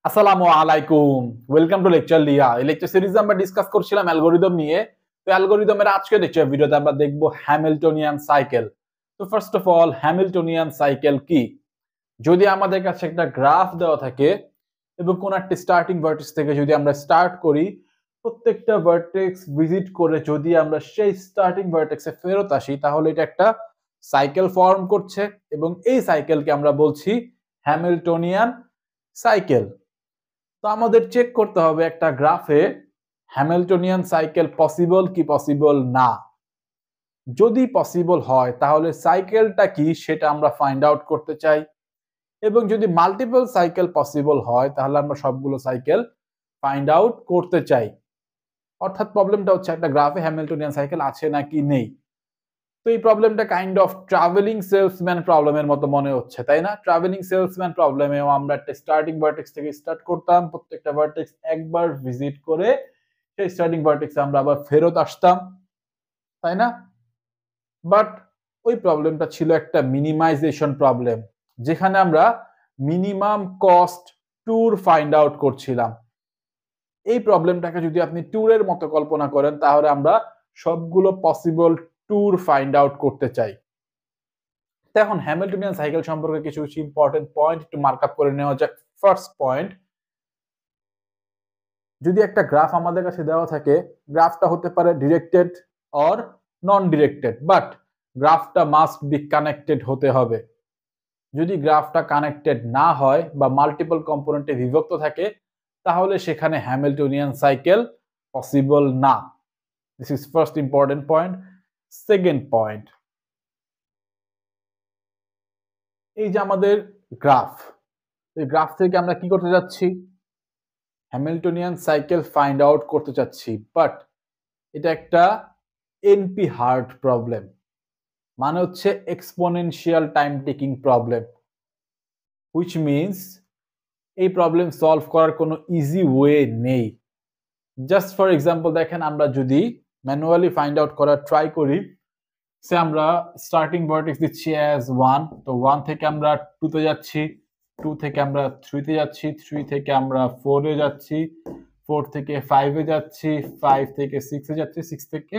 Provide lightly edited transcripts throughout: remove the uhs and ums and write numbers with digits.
আসসালামু আলাইকুম। Welcome to lecture লিয়া। এই লেকচার সিরিজে আমরা ডিসকাস করছিলাম অ্যালগরিদম নিয়ে। তো অ্যালগরিদমের আজকের লেকচার ভিডিওতে আমরা দেখব হ্যামিল্টনিয়ান সাইকেল। তো first of all Hamiltonian cycle কি? যদি আমাদের কাছে একটা গ্রাফ দেওয়া থাকে এবং কোন একটা স্টার্টিং ভার্টেক্স থেকে যদি আমরা স্টার্ট করি, প্রত্যেকটা ভার্টেক্স ভিজিট করে যদি আমরা সেই স্টার্টিং ভার্টেক্সে ফেরত আসি, তাহলে এটা একটা সাইকেল ফর্ম করছে এবং এই সাইকেলকে আমরা বলছি হ্যামিল্টনিয়ান সাইকেল। তো আমাদের চেক করতে হবে একটা গ্রাফে হ্যামিল্টনিয়ান সাইকেল পসিবল কি পসিবল না। যদি পসিবল হয় তাহলে সাইকেলটা কি সেটা আমরা ফাইন্ড আউট করতে চাই, এবং যদি মাল্টিপল সাইকেল পসিবল হয় তাহলে আমরা সবগুলো সাইকেল ফাইন্ড আউট করতে চাই। অর্থাৎ প্রবলেমটা হচ্ছে একটা গ্রাফে হ্যামিল্টনিয়ান সাইকেল আছে নাকি নেই। তো এই প্রবলেমটা কাইন্ড অফ ট্রাভেলিং সেলসম্যান প্রবলেমের মতো মনে হচ্ছে, তাই না? ট্রাভেলিং সেলসম্যান প্রবলেমেও আমরা একটা স্টার্টিং ভার্টেক্স থেকে স্টার্ট করতাম, প্রত্যেকটা ভার্টেক্স একবার ভিজিট করে সেই স্টার্টিং ভার্টেক্সে আমরা আবার ফেরত আসতাম, তাই না? বাট ওই প্রবলেমটা ছিল একটা মিনিমাইজেশন প্রবলেম, যেখানে আমরা minimum cost tour find out করছিলাম। এই প্রবলেমটাকে যদি আপনি ট্যুরের মতো কল্পনা করেন, তাহলে আমরা সবগুলো পসিবল ট্যুর ফাইন্ড আউট করতে চাই। এখন হ্যামিল্টনিয়ান সাইকেল সম্পর্কে কিছু কিছু ইম্পর্টেন্ট পয়েন্ট একটু মার্ক আপ করে নেওয়া যাক। ফার্স্ট পয়েন্ট, যদি একটা গ্রাফ আমাদের কাছে দেওয়া থাকে, গ্রাফটা হতে পারে directed or non directed, but গ্রাফটা মাস্ট বি কানেক্টেড হতে হবে। যদি গ্রাফটা কানেক্টেড না হয় বা মাল্টিপল কম্পোনেন্টে বিভক্ত থাকে, তাহলে সেখানে হ্যামিল্টনিয়ান সাইকেল পসিবল না। This is first important point. Second point, এই যে আমাদের গ্রাফ, এই গ্রাফ থেকে আমরা কি করতে যাচ্ছি? হ্যামিল্টনিয়ান সাইকেল ফাইন্ড আউট করতে চাচ্ছি, বাট এটা একটা এনপি হার্ড প্রবলেম, মানে হচ্ছে exponential time taking problem, which means এই প্রবলেম সলভ করার কোনো ইজি ওয়ে নেই। জাস্ট ফর এক্সাম্পল দেখেন, আমরা যদি ম্যানুয়ালি ফাইন্ড আউট করার ট্রাই করি, সে আমরা স্টার্টিং ভার্টেক্স দিচ্ছি অ্যাজ 1, তো 1 থেকে আমরা 2 তে যাচ্ছি, 2 থেকে আমরা 3 তে যাচ্ছি, 3 থেকে আমরা 4 এ যাচ্ছি, 4 থেকে 5 এ যাচ্ছি, 5 থেকে 6 এ যাচ্ছি, 6 থেকে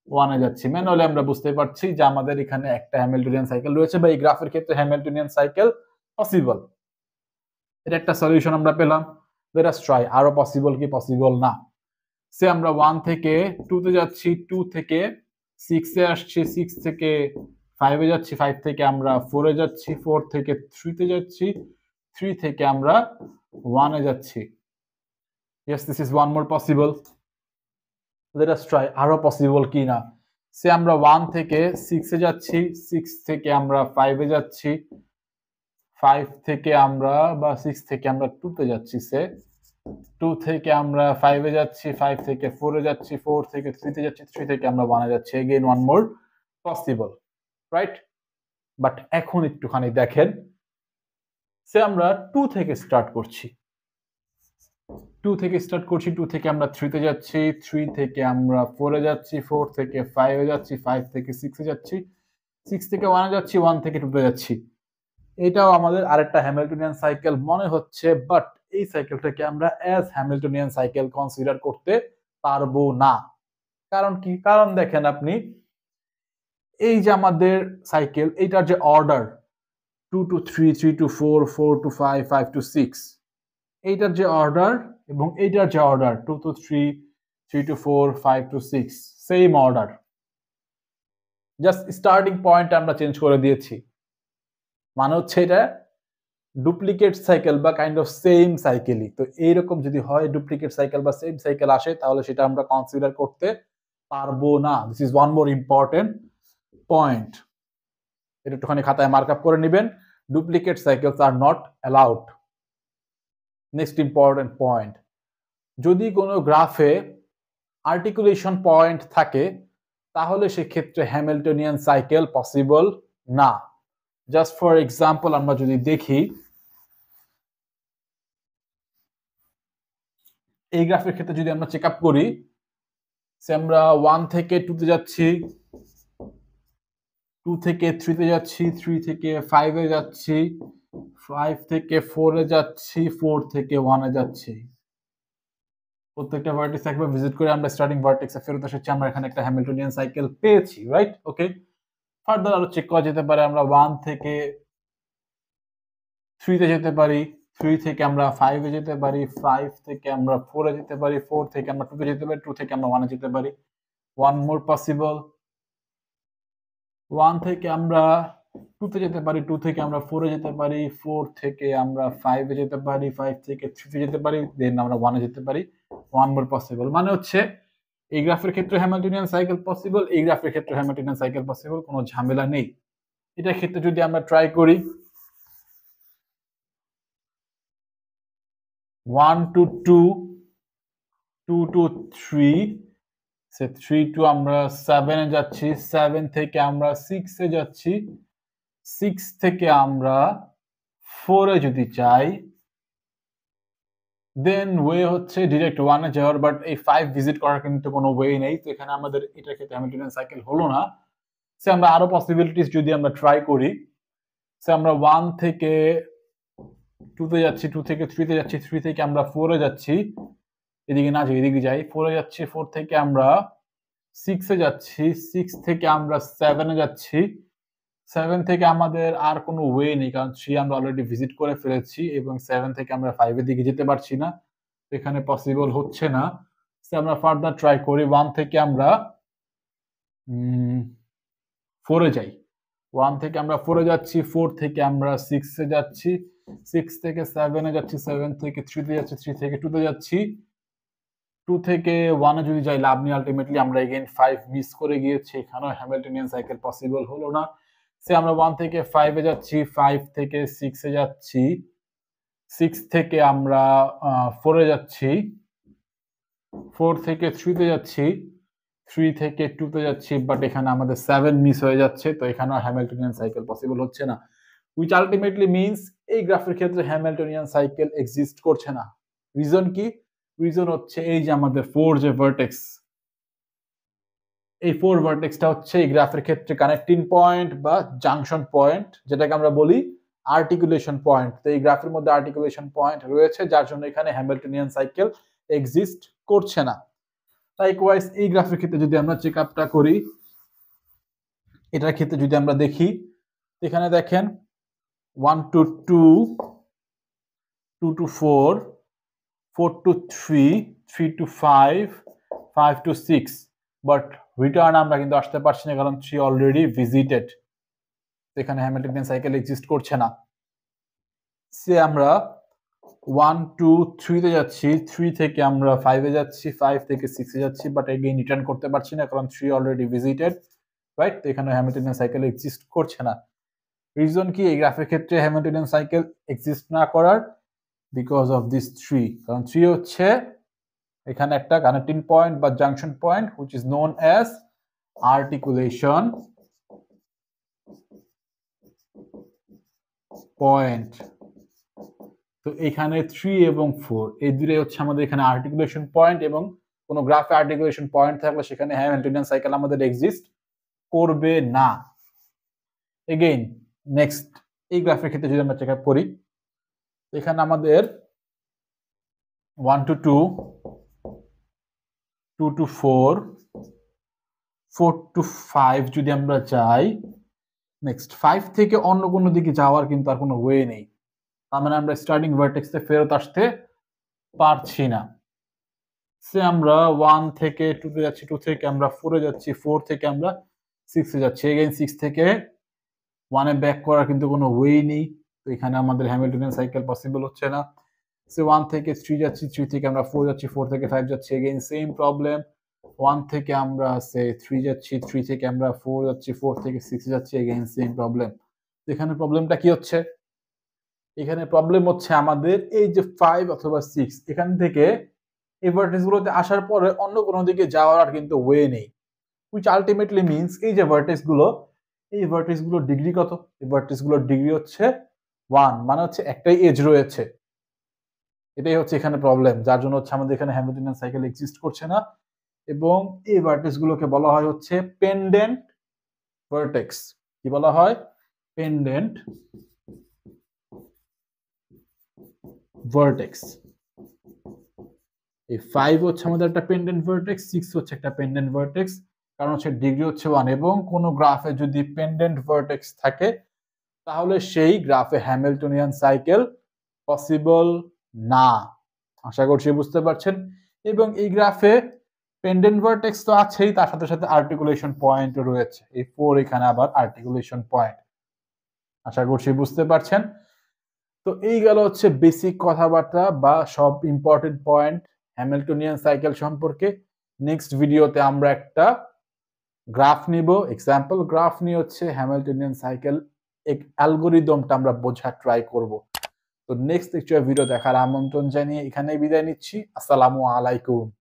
1 এ যাচ্ছি। ম্যানুয়ালি আমরা বুঝতে পারছি যে আমাদের এখানে একটা হ্যামিল্টনিয়ান সাইকেল রয়েছে, বা এই গ্রাফের ক্ষেত্রে হ্যামিল্টনিয়ান সাইকেল পসিবল। এটা একটা সলিউশন আমরা পেলাম। লেট আস ট্রাই আরো পসিবল কি পসিবল না। সে আমরা 1 থেকে 2 তে যাচ্ছি, 2 থেকে 6 এ আসছি, 6 থেকে 5 এ যাচ্ছি, 5 থেকে আমরা 4 এ যাচ্ছি, 4 থেকে 3 তে যাচ্ছি, 3 থেকে আমরা 1 এ যাচ্ছি। Yes, this is one more possible. Let us try আরো পসিবল কি না। সে আমরা 1 থেকে 6 এ যাচ্ছি, 6 থেকে আমরা 5 এ যাচ্ছি, 5 থেকে আমরা বা 6 থেকে আমরা 2 তে যাচ্ছি, সে 2 থেকে আমরা 5 এ যাচ্ছি, 5 থেকে 4 এ যাচ্ছি, 4 থেকে 3 তে যাচ্ছি, 3 থেকে আমরা 1 এ যাচ্ছি। Again one more possible, right? But এখন একটুখানি দেখেন, সে আমরা 2 থেকে স্টার্ট করছি, 2 থেকে স্টার্ট করছি, 2 থেকে আমরা 3 তে যাচ্ছি, 3 থেকে আমরা 4 এ যাচ্ছি, 4 থেকে 5 এ যাচ্ছি, 5 থেকে 6 এ যাচ্ছি, 6 থেকে 1 এ যাচ্ছি, 1 থেকে 2 তে যাচ্ছি। এটাও আমাদের আরেকটা হ্যামিল্টনিয়ান সাইকেল মনে হচ্ছে, বাট এই সাইকেলটাকে আমরা অ্যাজ হ্যামিল্টনিয়ান সাইকেল কনসিডার করতে পারবো না। কারণ কি? কারণ দেখেন আপনি, এই যে আমাদের সাইকেল, এইটার যে order 2 to 3, 3 to 4, 4 to 5, 5 to 6, এইটার যে অর্ডার এবং এইটার যে order 2 to 3, 3 to 4, 5 to 6, same order, just starting point আমরা চেঞ্জ করে দিয়েছি। মানে হচ্ছে এটা ডুপ্লিকেট সাইকেল বা কাইন্ড অফ সেম সাইকেলই। তো এইরকম যদি হয়, ডুপ্লিকেট সাইকেল বা সেম সাইকেল আসে, তাহলে সেটা আমরা কনসিডার করতে পারবো না। This is one more important point. এটা একটুখানি খাতায় মার্ক আপ করে নেবেন। Duplicate cycles are not allowed. Next important point, যদি কোনো গ্রাফে আর্টিকুলেশন পয়েন্ট থাকে, তাহলে সেক্ষেত্রে হ্যামিল্টনিয়ান সাইকেল পসিবল না। জাস্ট ফর এক্সাম্পল আমরা যদি দেখি, এই গ্রাফের ক্ষেত্রে যদি আমরা চেক আপ করি, আমরা 1 থেকে 2 তে যাচ্ছি, 2 থেকে 3 তে যাচ্ছি, 3 থেকে 5 এ যাচ্ছি, 5 থেকে 4 এ যাচ্ছি, 4 থেকে 1 এ যাচ্ছি। প্রত্যেকটা ভার্টেক্স একবার ভিজিট করে আমরা স্টার্টিং ভার্টেক্সে ফেরত এসেছি। আমরা এখানে একটা হ্যামিল্টনিয়ান সাইকেল পেয়েছি, রাইট? ওকে। ফার্দার আরো চেক করা যেতে পারে। আমরা 1 থেকে 3 তে যেতে পারি, 3 থেকে আমরা 5 এ যেতে পারি, 5 থেকে আমরা 4 এ যেতে পারি, 4 থেকে আমরা 2 তে যেতে পারি, 2 থেকে আমরা 1 এ যেতে পারি। One more possible. 1 থেকে আমরা 2 তে যেতে পারি, 2 থেকে আমরা 4 এ যেতে পারি, 4 থেকে আমরা 5 এ যেতে পারি, 5 থেকে 3 তে যেতে পারি, দেন আমরা 1 এ যেতে পারি। One more possible. মানে হচ্ছে এই গ্রাফের ক্ষেত্রে হ্যামিল্টনিয়ান সাইকেল পসিবল, এই গ্রাফের ক্ষেত্রে হ্যামিল্টনিয়ান সাইকেল পসিবল, কোনো ঝামেলা নেই। এটার ক্ষেত্রে যদি আমরা ট্রাই করি 1 to 2, 2 to 3, 3 to আমরা 7 এ যাচ্ছি, 7 থেকে আমরা 6 এ যাচ্ছি, 6 থেকে আমরা 4 এ যদি চাই, দেন ওয়ে হচ্ছে ডিরেক্ট 1 এ যাওয়ার, বাট এই 5 ভিজিট করার কিন্তু কোনো ওয়ে নেই। তো এখানে আমাদের এটার ক্ষেত্রে হ্যামিল্টনিয়ান সাইকেল হলো না। সো আমরা আরো পসিবিলিটিস যদি আমরা ট্রাই করি, সো আমরা 1 থেকে 2 তে যাচ্ছি, 2 থেকে 3 তে যাচ্ছি, 3 থেকে আমরা 4 এ যাচ্ছি, এদিকে না যাই এদিকে যাই, 4 এ যাচ্ছি, 4 থেকে আমরা 6 এ যাচ্ছি, 6 থেকে আমরা 7 এ যাচ্ছি, 7 থেকে আমাদের আর কোনো ওয়ে নেই, কারণ 3 আমরা অলরেডি ভিজিট করে ফেলেছি এবং 7 থেকে আমরা 5 এর দিকে যেতে পারছি না। এখানে পসিবল হচ্ছে না। সো আমরা ফার্দার ট্রাই করি। 1 থেকে আমরা 4 এ যাই। 1 থেকে আমরা 4 এ যাচ্ছি, 4 থেকে আমরা 6 এ যাচ্ছি, 6 থেকে 7 এ যাচ্ছি, 7 থেকে 3 তে যাচ্ছি, 3 থেকে 2 তে যাচ্ছি, 2 থেকে 1 এ যদি যাই লাভ নেই, আলটিমেটলি আমরা এগেইন 5 মিস করে গিয়েছি। এখানেও হ্যামিল্টনিয়ান সাইকেল পসিবল হলো না। সে আমরা 1 থেকে 5 এ যাচ্ছি, 5 থেকে 6 এ যাচ্ছি, 6 থেকে আমরা 4 এ যাচ্ছি, 4 থেকে 3 তে যাচ্ছি, 3 থেকে 2 তে যাচ্ছি, বাট এখানে আমাদের 7 মিস হয়ে যাচ্ছে। তো এখানেও হ্যামিল্টনিয়ান সাইকেল পসিবল হচ্ছে না। which ultimately means এই গ্রাফের ক্ষেত্রে হ্যামিল্টনিয়ান সাইকেল এক্সিস্ট করছে না। রিজন কি? রিজন হচ্ছে এই যে আমাদের 4 যে ভার্টেক্স, এই 4 ভার্টেক্সটা হচ্ছে এই গ্রাফের ক্ষেত্রে কানেক্টিং পয়েন্ট বা জাংশন পয়েন্ট, যেটাকে আমরা বলি আর্টিকুলেশন পয়েন্ট। তো এই গ্রাফের মধ্যে আর্টিকুলেশন পয়েন্ট রয়েছে, যার জন্য এখানে হ্যামিল্টনিয়ান সাইকেল এক্সিস্ট করছে না। লাইকওয়াইজ এই গ্রাফের ক্ষেত্রে যদি আমরা চেক আপটা করি, এটার ক্ষেত্রে যদি আমরা দেখি, এখানে দেখেন 1 to 2, 2 to 4, 4 to 3, 3 to 5, 5 to 6, but return আমরা কিন্তু আসতে পারছি না, কারণ 3 অলরেডি ভিজিটেড। এখানে হ্যামিল্টনিয়ান সাইকেল এক্সিস্ট করছে না। সে আমরা 1 to 3 তে যাচ্ছি, 3 থেকে আমরা 5 এ যাচ্ছি, 5 থেকে 6 এ যাচ্ছি, বাট এগেইন রিটার্ন করতে পারছি না, কারণ 3 অলরেডি ভিজিটেড, রাইট? তো এখানে হ্যামিল্টনিয়ান সাইকেল এক্সিস্ট করছে না। রিজন কি এই গ্রাফের ক্ষেত্রে হ্যামিল্টনিয়ান সাইকেল এক্সিস্ট না করার? বিকজ অফ দিস 3, কারণ 3 হচ্ছে এখানে একটা কানেক্টিং পয়েন্ট বা junction point which is known as articulation point। তো এখানে 3 এবং 4 এই দুটোই হচ্ছে আমাদের এখানে আর্টিকুলেশন পয়েন্ট, এবং কোনো গ্রাফে আর্টিকুলেশন পয়েন্ট থাকলে সেখানে হ্যামিল্টনিয়ান সাইকেল আমাদের এক্সিস্ট করবে না। এগেইন নেক্সট এই গ্রাফের ক্ষেত্রে যদি আমরা চেক আপ করি, এখানে আমাদের 1 to 2, 2 to 4, 4 to 5 যদি আমরা যাই, নেক্সট 5 থেকে অন্য কোনো দিকে যাওয়ার কিন্তু আর কোনো ওয়ে নেই। তার মানে আমরা স্টার্টিং ভার্টেক্সে ফেরত আসতে পারছি না। সে আমরা 1 থেকে 2 তে যাচ্ছি, 2 থেকে আমরা 4 এ যাচ্ছি, 4 থেকে আমরা 6 এ যাচ্ছি, এগেইন 6 থেকে 1 এ ব্যাক করার কিন্তু কোনো ওয়ে নেই। তো এখানে আমাদের হ্যামিল্টনিয়ান সাইকেল পসিবল হচ্ছে না। সে 1 থেকে 3 যাচ্ছি, 3 থেকে আমরা 4 যাচ্ছি, 4 থেকে 5 যাচ্ছি, এগেইন সেম প্রবলেম। 1 থেকে আমরা 3 যাচ্ছি, 3 থেকে আমরা 4 যাচ্ছি, 4 থেকে 6 যাচ্ছি, এগেইন সেম প্রবলেম। এখানে প্রবলেমটা কি হচ্ছে? এখানে প্রবলেম হচ্ছে আমাদের এই যে 5 অথবা 6, এখান থেকে এই ভার্টেক্সগুলোতে আসার পরে অন্য কোনো দিকে যাওয়ার আর কিন্তু ওয়ে নেই, which ultimately means এই যে এই ভার্টেক্সগুলোর ডিগ্রি কত? এই ভার্টেক্সগুলোর ডিগ্রি হচ্ছে 1, মানে হচ্ছে একটাই এজ রয়েছে। এটাই হচ্ছে এখানে প্রবলেম, যার জন্য হচ্ছে আমাদের এখানে হ্যামিল্টনিয়ান সাইকেল এক্সিস্ট করছে না, এবং এই ভার্টেক্সগুলোকে বলা হয় হচ্ছে পেন্ডেন্ট ভার্টেক্স। কি বলা হয়? Pendant vertex. এই 5 হচ্ছে আমাদের একটা পেন্ডেন্ট ভার্টেক্স, 6 হচ্ছে একটা পেন্ডেন্ট ভার্টেক্স, কারণ হচ্ছে ডিগ্রি হচ্ছে 1 এবং কোনো গ্রাফে যদি পেন্ডেন্ট ভার্টেক্স থাকে তাহলে সেই গ্রাফে হ্যামিল্টনিয়ান সাইকেল পসিবল না। আশা করছি বুঝতে পারছেন। এবং এই গ্রাফে পেন্ডেন্ট ভার্টেক্স তো আছেই, তার সাথে সাথে আর্টিকুলেশন পয়েন্ট রয়েছে, এই 4 এখানে আবার আর্টিকুলেশন পয়েন্ট। আশা করছি বুঝতে পারছেন। তো এই গেল হচ্ছে বেসিক কথাবার্তা বা সব ইম্পর্টেন্ট পয়েন্ট হ্যামিল্টনিয়ান সাইকেল সম্পর্কে। নেক্সট ভিডিওতে আমরা একটা গ্রাফ নিব, এক্সাম্পল গ্রাফ নিয়ে হচ্ছে হ্যামিল্টনিয়ান সাইকেল অ্যালগোরিদমটা আমরা বোঝার ট্রাই করব। তো নেক্সট লেকচার ভিডিও দেখার আমন্ত্রণ জানিয়ে এখানেই বিদায় নিচ্ছি। আসসালামু আলাইকুম।